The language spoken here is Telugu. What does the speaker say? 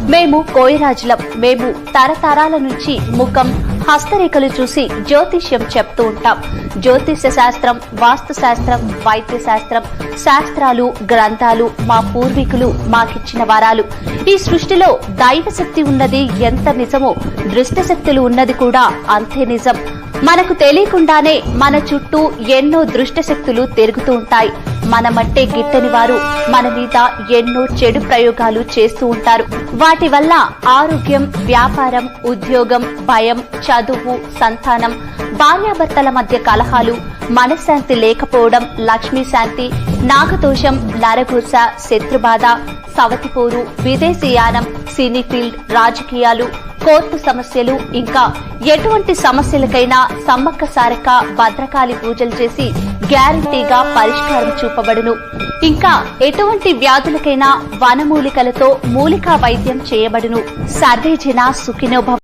మేము కోయరాజులం. మేము తరతరాల నుంచి ముఖం హస్తరేఖలు చూసి జ్యోతిష్యం చెప్తూ ఉంటాం. జ్యోతిష శాస్త్రం, వాస్తు శాస్త్రం, వైద్య శాస్త్రం, శాస్త్రాలు, గ్రంథాలు మా పూర్వీకులు మాకిచ్చిన వరాలు. ఈ సృష్టిలో దైవశక్తి ఉన్నది ఎంత నిజమో దృష్టశక్తులు ఉన్నది కూడా అంతే నిజం. మనకు తెలియకుండానే మన చుట్టూ ఎన్నో దృష్టశక్తులు తిరుగుతూ ఉంటాయి. మనమంటే గిట్టని వారు మన మీద ఎన్నో చెడు ప్రయోగాలు చేస్తూ ఉంటారు. వాటి వల్ల ఆరోగ్యం, వ్యాపారం, ఉద్యోగం, భయం, చదువు, సంతానం, భార్యాభర్తల మధ్య కలహాలు, మనశ్శాంతి లేకపోవడం, లక్ష్మీ శాంతి, నాగదోషం, నరఘోష, శత్రుబాధ, సవతిపోరు, విదేశీయానం, సినీ ఫీల్డ్, రాజకీయాలు, కోర్టు సమస్యలు, ఇంకా ఎటువంటి సమస్యలకైనా సమ్మక్క సారక్క భద్రకాళి పూజలు చేసి గ్యారంటీగా పరిష్కారం చూపబడును. ఇంకా ఎటువంటి వ్యాధులకైనా వనమూలికలతో మూలికా వైద్యం చేయబడును. సర్వే జన సుఖినో భవ.